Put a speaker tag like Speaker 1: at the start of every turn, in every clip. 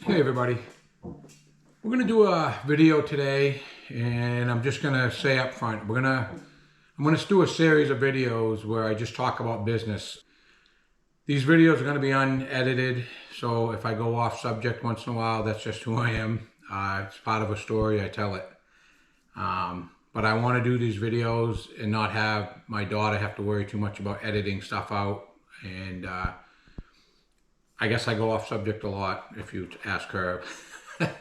Speaker 1: Hey everybody, we're gonna do a video today, and I'm just gonna say up front, I'm gonna do a series of videos where I just talk about business. These videos are gonna be unedited, so if I go off subject once in a while, that's just who I am. It's part of a story, I tell it. But I want to do these videos and not have my daughter have to worry too much about editing stuff out. And I guess I go off subject a lot if you ask her. But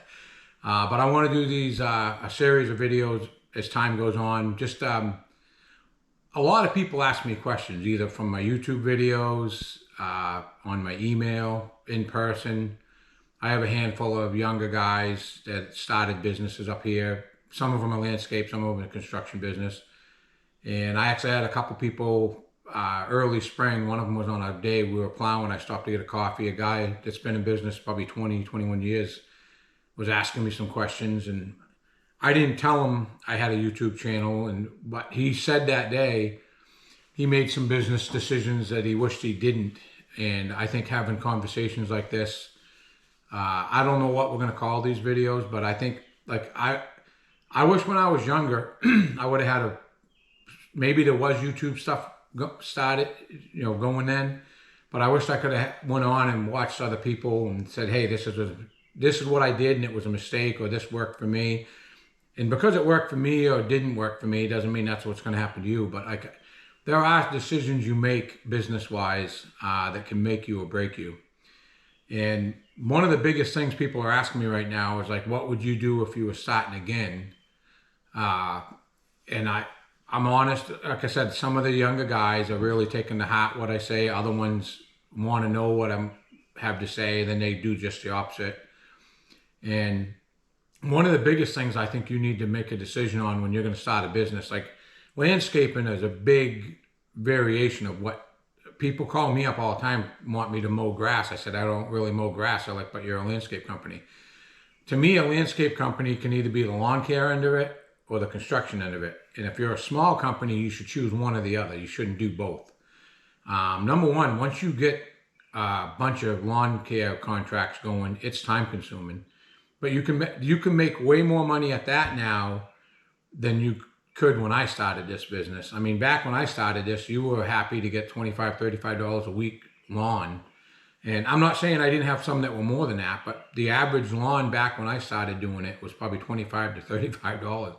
Speaker 1: I want to do these a series of videos as time goes on. Just a lot of people ask me questions, either from my YouTube videos, on my email, in person. I have a handful of younger guys that started businesses up here. Some of them are landscape, some of them are construction business. And I actually had a couple people early spring. One of them was on a day we were plowing. I stopped to get a coffee. A guy that's been in business probably 20, 21 years was asking me some questions, and I didn't tell him I had a YouTube channel, but he said that day he made some business decisions that he wished he didn't. And I think having conversations like this, I don't know what we're going to call these videos, but I think I wish when I was younger, I would have had maybe there was YouTube stuff started, going then, but I wish I could have went on and watched other people and said, hey, this is what I did and it was a mistake, or this worked for me. And because it worked for me or didn't work for me, doesn't mean that's what's going to happen to you. But there are decisions you make business-wise that can make you or break you. And one of the biggest things people are asking me right now is like, what would you do if you were starting again? And I'm honest, like I said, some of the younger guys are really taking to heart what I say. Other ones want to know what I have to say, then they do just the opposite. And one of the biggest things I think you need to make a decision on when you're going to start a business, like landscaping is a big variation of what people call me up all the time, want me to mow grass. I said, I don't really mow grass. They're like, but you're a landscape company. To me, a landscape company can either be the lawn care end of it or the construction end of it. And if you're a small company, you should choose one or the other. You shouldn't do both. Number one, once you get a bunch of lawn care contracts going, it's time consuming. But you can make way more money at that now than you could when I started this business. I mean, back when I started this, you were happy to get $25, $35 a week lawn. And I'm not saying I didn't have some that were more than that, but the average lawn back when I started doing it was probably $25 to $35,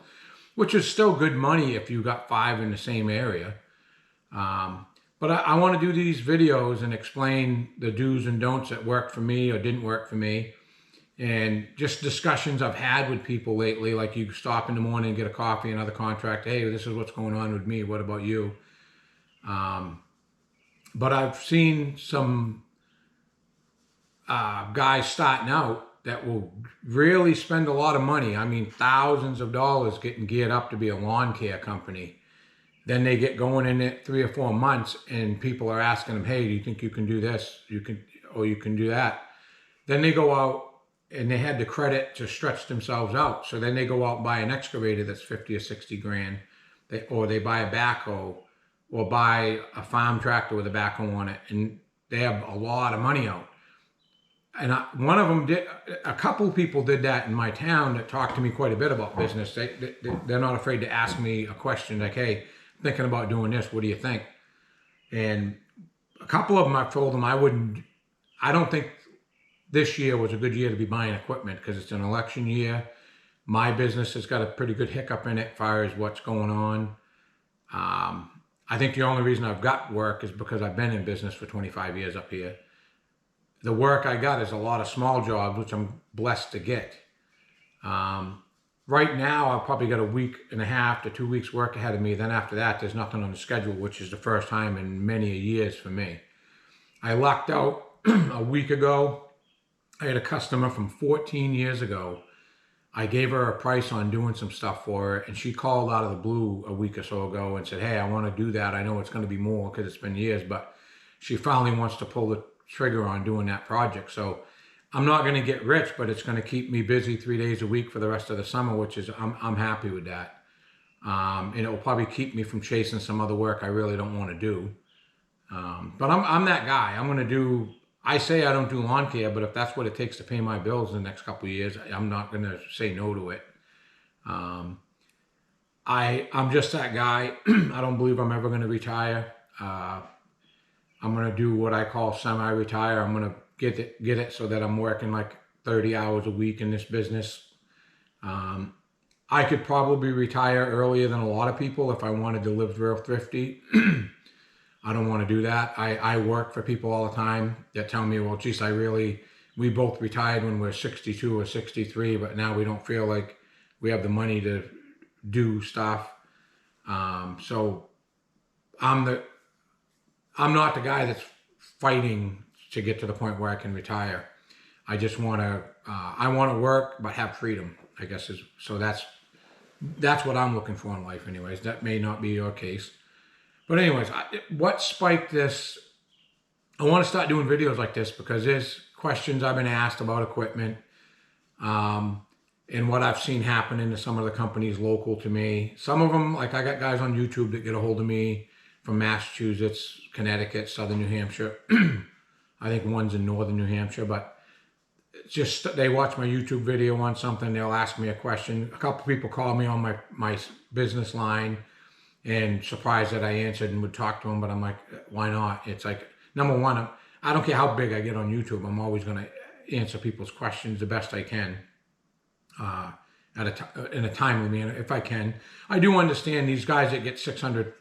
Speaker 1: which is still good money if you got 5 in the same area. But I want to do these videos and explain the do's and don'ts that worked for me or didn't work for me. And just discussions I've had with people lately, like you stop in the morning and get a coffee, another contract. Hey, this is what's going on with me. What about you? But I've seen some guys starting out that will really spend a lot of money. I mean, thousands of dollars getting geared up to be a lawn care company. Then they get going in it 3 or 4 months, and people are asking them, hey, do you think you can do this? You can do that. Then they go out and they had the credit to stretch themselves out. So then they go out and buy an excavator that's 50 or 60 grand, or they buy a backhoe, or buy a farm tractor with a backhoe on it, and they have a lot of money out. And one of them did, a couple people did that in my town that talked to me quite a bit about business. They're not afraid to ask me a question like, hey, thinking about doing this, what do you think? And a couple of them I've told them I don't think this year was a good year to be buying equipment because it's an election year. My business has got a pretty good hiccup in it as far as what's going on. I think the only reason I've got work is because I've been in business for 25 years up here. The work I got is a lot of small jobs, which I'm blessed to get. Right now, I've probably got a week and a half to 2 weeks work ahead of me. Then after that, there's nothing on the schedule, which is the first time in many years for me. I lucked out a week ago. I had a customer from 14 years ago. I gave her a price on doing some stuff for her, and she called out of the blue a week or so ago and said, hey, I want to do that. I know it's going to be more because it's been years, but she finally wants to pull the trigger on doing that project. So I'm not going to get rich, but it's going to keep me busy 3 days a week for the rest of the summer, which is, I'm happy with that. And it will probably keep me from chasing some other work I really don't want to do. But I'm that guy. I say I don't do lawn care, but if that's what it takes to pay my bills in the next couple of years, I'm not going to say no to it. Um, I'm just that guy. I don't believe I'm ever going to retire. I'm going to do what I call semi-retire. I'm going to get it so that I'm working like 30 hours a week in this business. I could probably retire earlier than a lot of people if I wanted to live real thrifty. I don't want to do that. I work for people all the time that tell me, well, geez, we both retired when we're 62 or 63, but now we don't feel like we have the money to do stuff. So I'm not the guy that's fighting to get to the point where I can retire. I just want to, I want to work, but have freedom, I guess so that's what I'm looking for in life anyways. That may not be your case. But anyways, what spiked this, I want to start doing videos like this because there's questions I've been asked about equipment and what I've seen happen into some of the companies local to me. Some of them, like I got guys on YouTube that get a hold of me from Massachusetts, Connecticut, Southern New Hampshire. I think one's in Northern New Hampshire, but just they watch my YouTube video on something, they'll ask me a question. A couple people call me on my business line and surprised that I answered and would talk to them, but I'm like, why not? It's like, number one, I don't care how big I get on YouTube, I'm always going to answer people's questions the best I can in a timely manner, if I can. I do understand these guys that get 6,000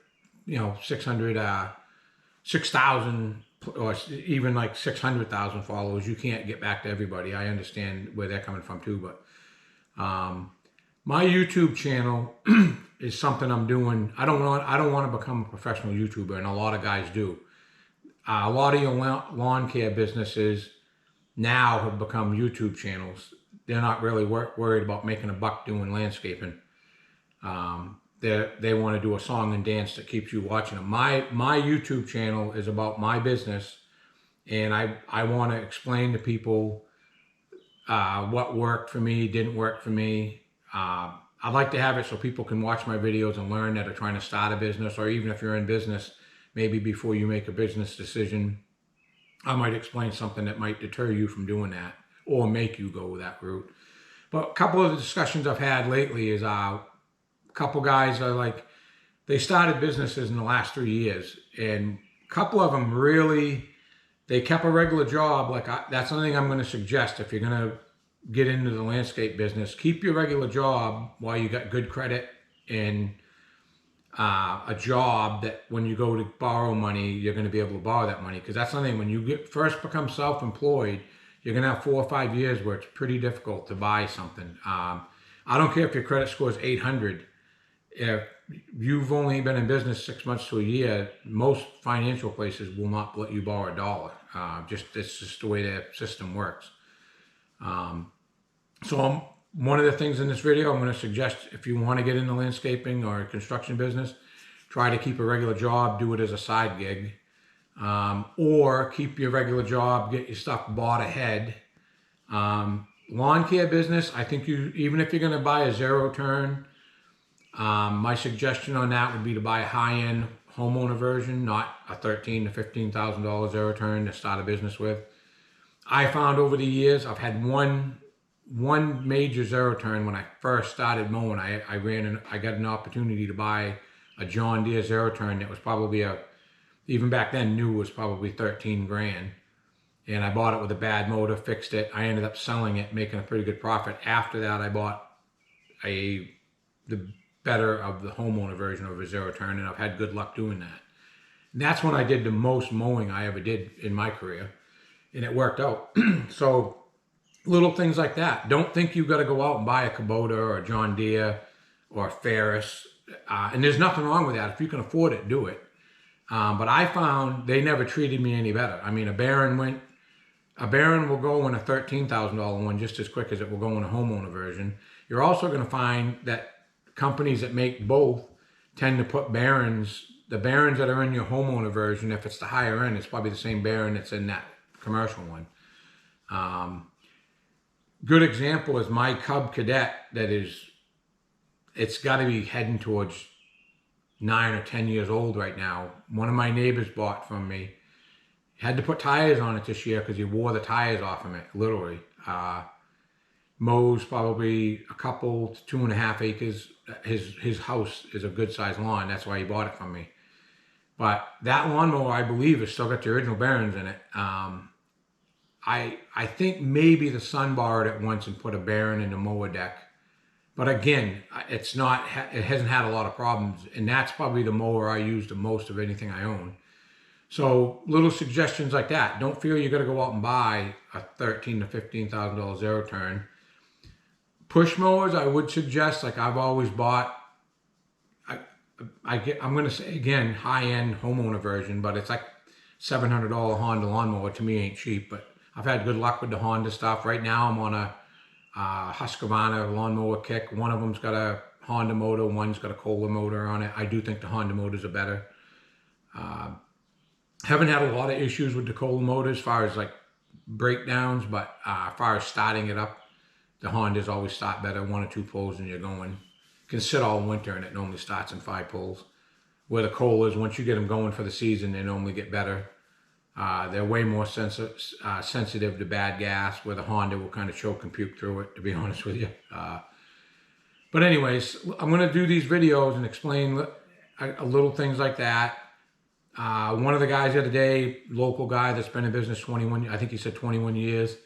Speaker 1: or even like 600,000 followers, you can't get back to everybody. I understand where they're coming from too, but my YouTube channel is something I'm doing. I don't want to become a professional YouTuber, and a lot of guys do. A lot of your lawn care businesses now have become YouTube channels. They're not really worried about making a buck doing landscaping. They want to do a song and dance that keeps you watching them. My YouTube channel is about my business, and I want to explain to people what worked for me, didn't work for me. I'd like to have it so people can watch my videos and learn that are trying to start a business, or even if you're in business, maybe before you make a business decision, I might explain something that might deter you from doing that or make you go that route. But a couple of the discussions I've had lately is a couple guys are like, they started businesses in the last 3 years, and a couple of them really, they kept a regular job. Like that's something I'm going to suggest if you're going to get into the landscape business. Keep your regular job while you got good credit and a job that when you go to borrow money, you're going to be able to borrow that money. Because that's something, when you first become self-employed, you're going to have 4 or 5 years where it's pretty difficult to buy something. I don't care if your credit score is 800. If you've only been in business 6 months to a year, most financial places will not let you borrow a dollar. It's just the way the system works. So one of the things in this video, I'm going to suggest, if you want to get into landscaping or construction business, try to keep a regular job, do it as a side gig, or keep your regular job, get your stuff bought ahead. Lawn care business, I think even if you're going to buy a zero turn, my suggestion on that would be to buy a high-end homeowner version, not a $13,000 to $15,000 zero turn to start a business with. I found over the years, I've had one major zero turn. When I first started mowing, I got an opportunity to buy a John Deere zero turn that was probably even back then new, was probably 13 grand. And I bought it with a bad motor, fixed it. I ended up selling it, making a pretty good profit. After that, I bought the better of the homeowner version of a zero turn, and I've had good luck doing that. And that's when I did the most mowing I ever did in my career, and it worked out. So little things like that. Don't think you've got to go out and buy a Kubota or a John Deere or a Ferris. And there's nothing wrong with that. If you can afford it, do it. But I found they never treated me any better. I mean, a Baron will go in a $13,000 one just as quick as it will go in a homeowner version. You're also going to find that companies that make both tend to put the Barons that are in your homeowner version, if it's the higher end, it's probably the same Baron that's in that commercial one. Good example is my Cub Cadet it's got to be heading towards 9 or 10 years old right now. One of my neighbors bought from me, Had to put tires on it this year because he wore the tires off of it, literally. Mows probably a couple to 2.5 acres. His house is a good sized lawn. That's why he bought it from me. But that lawnmower, I believe, has still got the original bearings in it. I think maybe the son borrowed it once and put a bearing in the mower deck. But again, it hasn't had a lot of problems. And that's probably the mower I use the most of anything I own. So little suggestions like that. Don't feel you got to go out and buy a $13,000 to $15,000 zero turn. Push mowers, I would suggest, like I've always bought. I'm going to say again, high-end homeowner version, but it's like $700 Honda lawnmower. To me, ain't cheap, but I've had good luck with the Honda stuff. Right now, I'm on a Husqvarna lawnmower kick. One of them's got a Honda motor, one's got a Kohler motor on it. I do think the Honda motors are better. Haven't had a lot of issues with the Kohler motor as far as like breakdowns, but as far as starting it up, the Hondas always start better, 1 or 2 pulls and you're going. You can sit all winter and it normally starts in 5 pulls. Where the Kohlers, once you get them going for the season, they normally get better. They're way more sensitive to bad gas, where the Honda will kind of choke and puke through it, to be honest with you. But anyways, I'm going to do these videos and explain a little things like that. One of the guys the other day, local guy that's been in business 21, I think he said 21 years.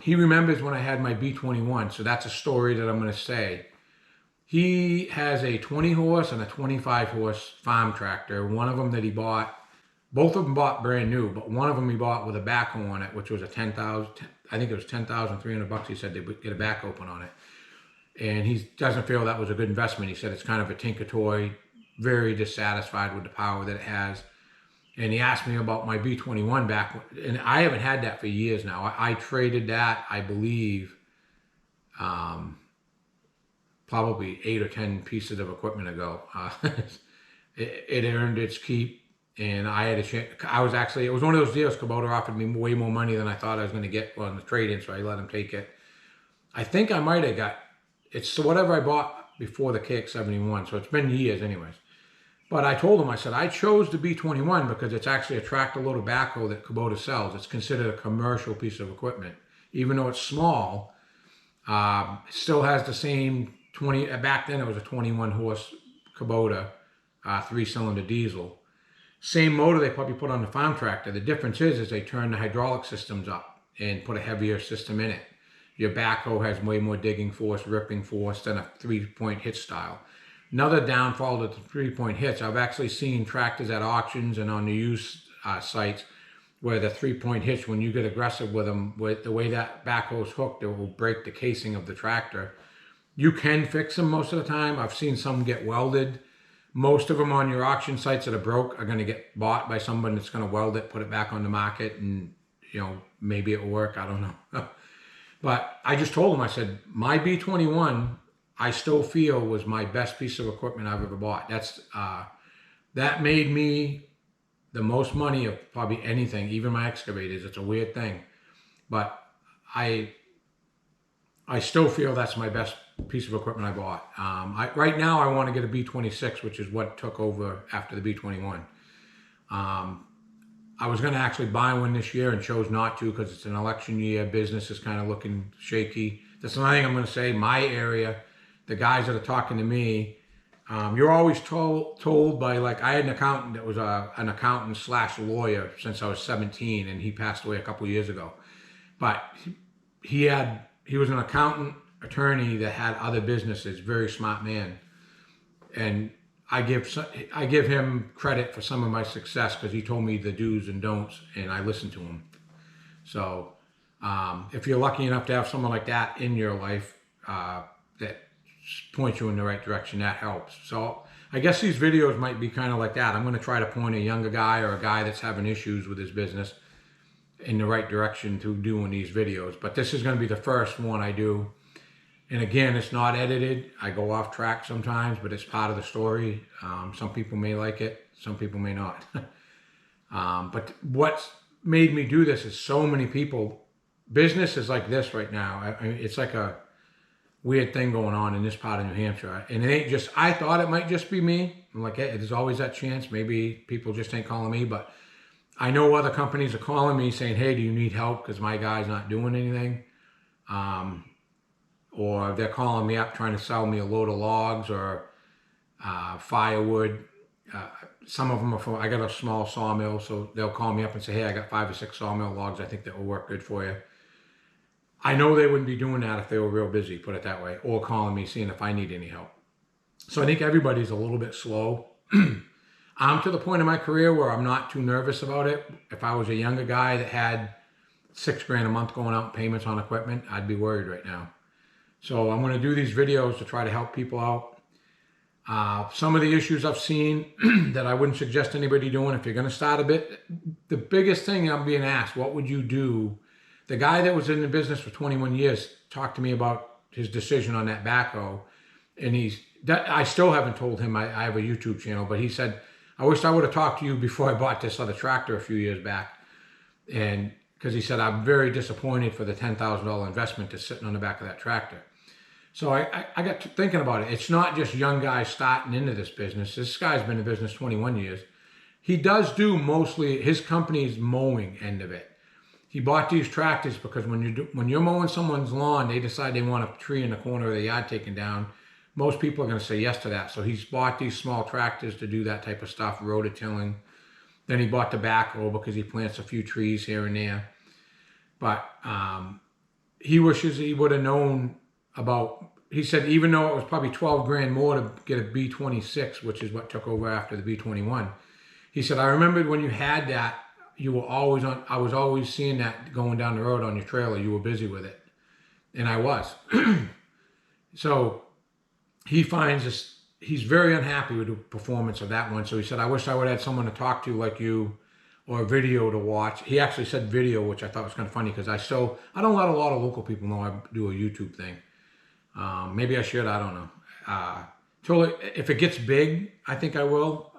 Speaker 1: He remembers when I had my B21, so that's a story that I'm going to say. He has a 20 horse and a 25 horse farm tractor. One of them that he bought, both of them bought brand new, but one of them he bought with a backhoe on it, which was a I think it was $10,300. He said they would get a backhoe put on it. And he doesn't feel that was a good investment. He said it's kind of a tinker toy, very dissatisfied with the power that it has. And he asked me about my B21 back, and I haven't had that for years now. I traded that, I believe, probably 8 or 10 pieces of equipment ago. It earned its keep, and I had a chance. It was one of those deals. Kubota offered me way more money than I thought I was going to get on the trade-in, so I let him take it. I think I might have got, it's whatever I bought before the KX71, so it's been years anyways. But I told him, I said, I chose the B21 because it's actually a tractor-loader backhoe that Kubota sells. It's considered a commercial piece of equipment. Even though it's small, it still has the same 20, back then it was a 21 horse Kubota, 3-cylinder diesel. Same motor they probably put on the farm tractor. The difference is they turn the hydraulic systems up and put a heavier system in it. Your backhoe has way more digging force, ripping force than a 3-point hitch style. Another downfall to the 3-point hitch, I've actually seen tractors at auctions and on the used sites where the 3-point hitch, when you get aggressive with them, with the way that backhoe's hooked, it will break the casing of the tractor. You can fix them most of the time. I've seen some get welded. Most of them on your auction sites that are broke are going to get bought by someone that's going to weld it, put it back on the market, and maybe it will work. I don't know. But I just told him, I said, my B21, I still feel was my best piece of equipment I've ever bought. That made me the most money of probably anything, even my excavators. It's a weird thing, but I still feel that's my best piece of equipment I bought. Right now I want to get a B26, which is what took over after the B21. I was going to actually buy one this year and chose not to because it's an election year. Business is kind of looking shaky. That's another thing I'm going to say. My area, the guys that are talking to me, you're always told by, like, I had an accountant that was an accountant / lawyer since I was 17, and he passed away a couple years ago. But he was an accountant attorney that had other businesses, very smart man. And I give him credit for some of my success because he told me the do's and don'ts, and I listened to him. So if you're lucky enough to have someone like that in your life that points you in the right direction, that helps. So I guess these videos might be kind of like that. I'm going to try to point a younger guy or a guy that's having issues with his business in the right direction through doing these videos. But this is going to be the first one I do. And again, it's not edited. I go off track sometimes, but it's part of the story. Some people may like it, some people may not. But what's made me do this is so many people, business is like this right now. It's like a weird thing going on in this part of New Hampshire. And it ain't just, I thought it might just be me. I'm like, hey, there's always that chance. Maybe people just ain't calling me, but I know other companies are calling me saying, hey, do you need help because my guy's not doing anything? Um, or they're calling me up trying to sell me a load of logs or firewood. Uh, some of them are from, I got a small sawmill, so they'll call me up and say, hey, I got 5 or 6 sawmill logs. I think that will work good for you. I know they wouldn't be doing that if they were real busy, put it that way, or calling me seeing if I need any help. So I think everybody's a little bit slow. I'm to the point in my career where I'm not too nervous about it. If I was a younger guy that had $6,000 a month going out in payments on equipment, I'd be worried right now. So I'm going to do these videos to try to help people out. Some of the issues I've seen that I wouldn't suggest anybody doing if you're going to start a bit. The biggest thing I'm being asked, what would you do? The guy that was in the business for 21 years talked to me about his decision on that backhoe. And I still haven't told him I have a YouTube channel, but he said, I wish I would have talked to you before I bought this other tractor a few years back. And because he said, I'm very disappointed for the $10,000 investment that's sitting on the back of that tractor. So I got to thinking about it. It's not just young guys starting into this business. This guy's been in business 21 years. He does do mostly his company's mowing end of it. He bought these tractors because when you're mowing someone's lawn, they decide they want a tree in the corner of the yard taken down. Most people are going to say yes to that. So he's bought these small tractors to do that type of stuff, rototilling. Then he bought the backhoe because he plants a few trees here and there. But he wishes he would have known about, he said, even though it was probably $12,000 more to get a B26, which is what took over after the B21. He said, I remembered when you had that, you were always on, I was always seeing that going down the road on your trailer. You were busy with it. And I was. So he finds this, he's very unhappy with the performance of that one. So he said, I wish I would have had someone to talk to like you or a video to watch. He actually said video, which I thought was kind of funny because I don't let a lot of local people know I do a YouTube thing. Maybe I should, I don't know. Totally, if it gets big, I think I will.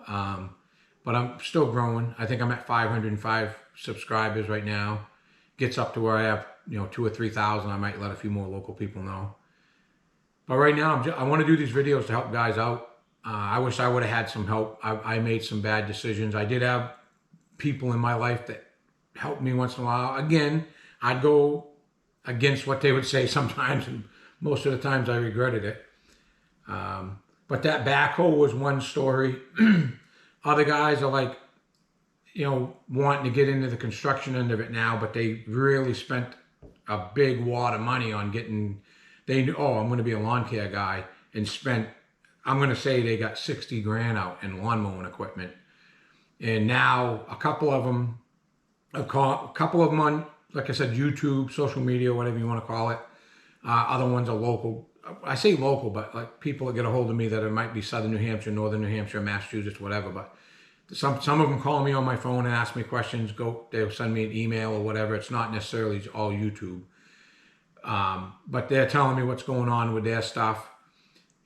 Speaker 1: But I'm still growing. I think I'm at 505 subscribers right now. Gets up to where I have, 2,000 or 3,000. I might let a few more local people know. But right now, I want to do these videos to help guys out. I wish I would have had some help. I made some bad decisions. I did have people in my life that helped me once in a while. Again, I'd go against what they would say sometimes, and most of the times I regretted it. But that backhoe was one story. Other guys are like, wanting to get into the construction end of it now, but they really spent a big wad of money on getting, they knew, I'm going to be a lawn care guy, and spent, I'm going to say they got $60,000 out in lawn mowing equipment. And now a couple of them on, like I said, YouTube, social media, whatever you want to call it. Other ones are local. I say local, but like people that get a hold of me that it might be Southern New Hampshire, Northern New Hampshire, Massachusetts, whatever. But some of them call me on my phone and ask me questions. They'll send me an email or whatever. It's not necessarily all YouTube. But they're telling me what's going on with their stuff.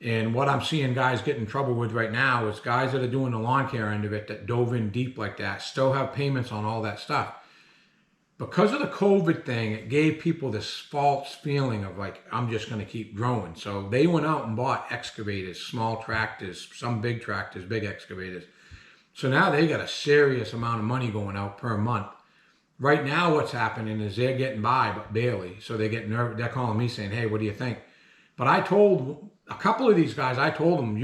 Speaker 1: And what I'm seeing guys get in trouble with right now is guys that are doing the lawn care end of it that dove in deep like that still have payments on all that stuff. Because of the COVID thing, it gave people this false feeling of like, I'm just going to keep growing. So they went out and bought excavators, small tractors, some big tractors, big excavators. So now they got a serious amount of money going out per month. Right now what's happening is they're getting by, but barely. So they get nervous. They're calling me saying, hey, what do you think? But I told a couple of these guys, I told them,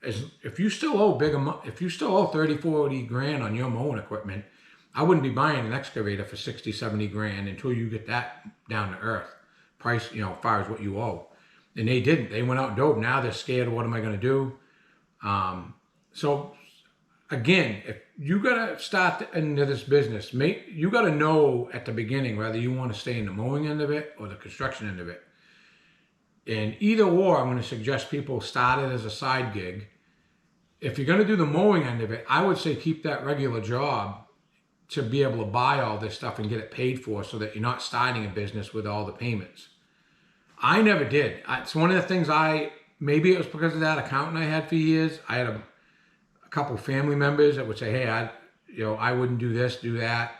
Speaker 1: if you still owe if you still owe 30, 40 grand on your mowing equipment, I wouldn't be buying an excavator for 60, 70 grand until you get that down to earth price, as far as what you owe. And they didn't. They went out and dove. Now they're scared of what am I going to do? So again, if you got to start into this business, you got to know at the beginning whether you want to stay in the mowing end of it or the construction end of it. And either or, I'm going to suggest people start it as a side gig. If you're going to do the mowing end of it, I would say keep that regular job to be able to buy all this stuff and get it paid for so that you're not starting a business with all the payments. I never did. It's one of the things maybe it was because of that accountant I had for years. I had a couple family members that would say, hey, I wouldn't do this, do that.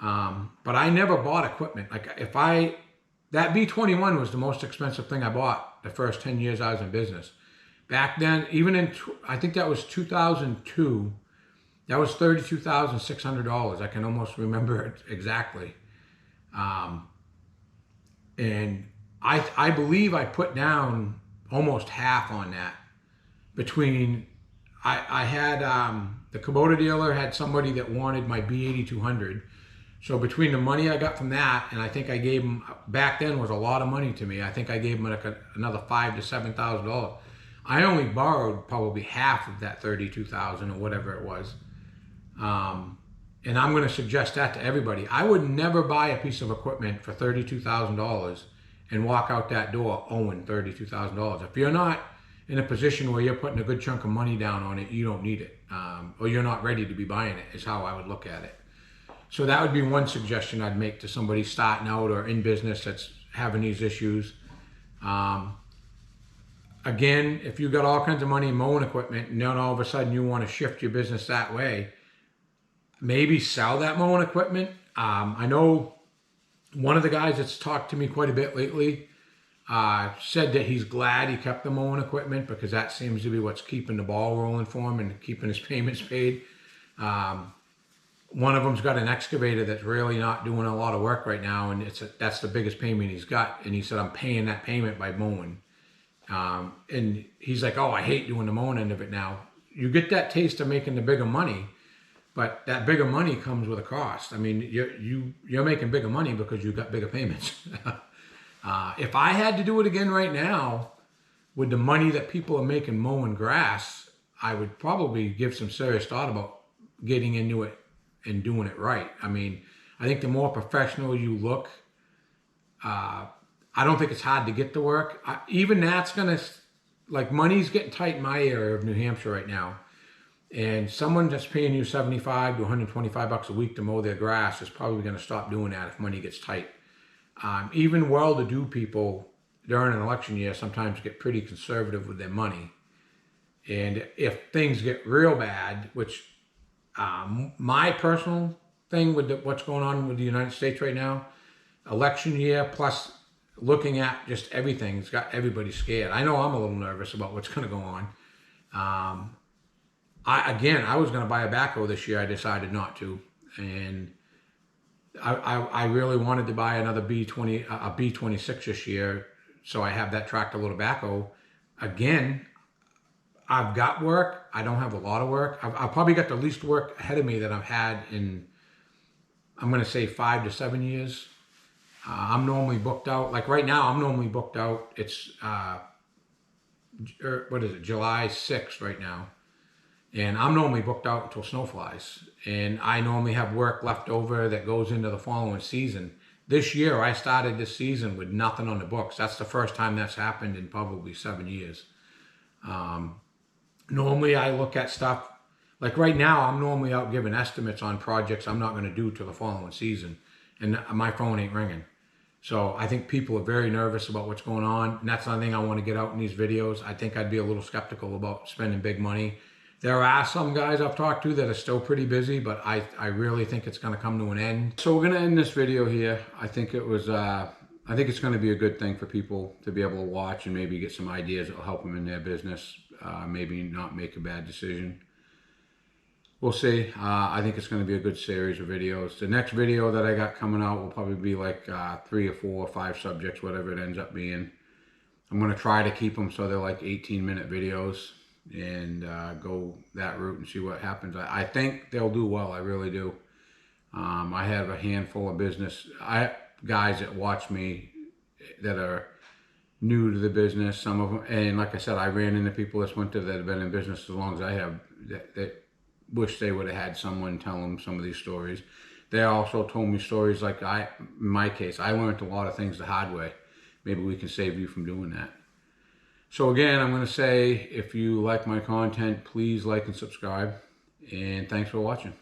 Speaker 1: But I never bought equipment. Like that B21 was the most expensive thing I bought the first 10 years I was in business. Back then, even I think that was 2002, That was $32,600. I can almost remember it exactly. And I believe I put down almost half on that. Between, I had, the Kubota dealer had somebody that wanted my B8200. So between the money I got from that, and I think I gave him, back then was a lot of money to me. I think I gave him like another $5,000 to $7,000. I only borrowed probably half of that 32,000 or whatever it was. And I'm going to suggest that to everybody. I would never buy a piece of equipment for $32,000 and walk out that door owing $32,000. If you're not in a position where you're putting a good chunk of money down on it, you don't need it. Or you're not ready to be buying it, is how I would look at it. So that would be one suggestion I'd make to somebody starting out or in business that's having these issues. Again, if you got all kinds of money in mowing equipment and then all of a sudden you want to shift your business that way, maybe sell that mowing equipment. I know one of the guys that's talked to me quite a bit lately said that he's glad he kept the mowing equipment because that seems to be what's keeping the ball rolling for him and keeping his payments paid. One of them's got an excavator that's really not doing a lot of work right now, and that's the biggest payment he's got. And he said, I'm paying that payment by mowing. And he's like, oh, I hate doing the mowing end of it now. You get that taste of making the bigger money, but that bigger money comes with a cost. I mean, you're making bigger money because you've got bigger payments. If I had to do it again right now, with the money that people are making mowing grass, I would probably give some serious thought about getting into it and doing it right. I mean, I think the more professional you look, I don't think it's hard to get to work. Even that's gonna, like, money's getting tight in my area of New Hampshire right now. And someone that's paying you $75 to $125 a week to mow their grass is probably gonna stop doing that if money gets tight. Even well-to-do people during an election year sometimes get pretty conservative with their money. And if things get real bad, which my personal thing with what's going on with the United States right now, election year plus looking at just everything, it's got everybody scared. I know I'm a little nervous about what's going to go on. I was going to buy a backhoe this year. I decided not to, and I really wanted to buy another B26 this year, so I have that tractor loader backhoe. Again, I've got work. I don't have a lot of work. I've probably got the least work ahead of me that I've had in, I'm going to say 5 to 7 years. I'm normally booked out. Like right now, I'm normally booked out. It's, what is it, July 6th right now. And I'm normally booked out until snow flies. And I normally have work left over that goes into the following season. This year, I started this season with nothing on the books. That's the first time that's happened in probably 7 years. Normally, I look at stuff, like right now, I'm normally out giving estimates on projects I'm not going to do till the following season. And my phone ain't ringing. So I think people are very nervous about what's going on. And that's another thing I want to get out in these videos. I think I'd be a little skeptical about spending big money. There are some guys I've talked to that are still pretty busy, but I really think it's going to come to an end. So we're going to end this video here. I think it's going to be a good thing for people to be able to watch and maybe get some ideas that will help them in their business. Maybe not make a bad decision. We'll see. I think it's going to be a good series of videos. The next video that I got coming out will probably be like 3 or 4 or 5 subjects, whatever it ends up being. I'm going to try to keep them so they're like 18-minute videos and go that route and see what happens. I think they'll do well. I really do. I have a handful of guys that watch me that are new to the business. Some of them, and like I said, I ran into people this winter that have been in business as long as I have that wish they would have had someone tell them some of these stories. They also told me stories like in my case, I learned a lot of things the hard way. Maybe we can save you from doing that. So again, I'm going to say, if you like my content, please like and subscribe. And thanks for watching.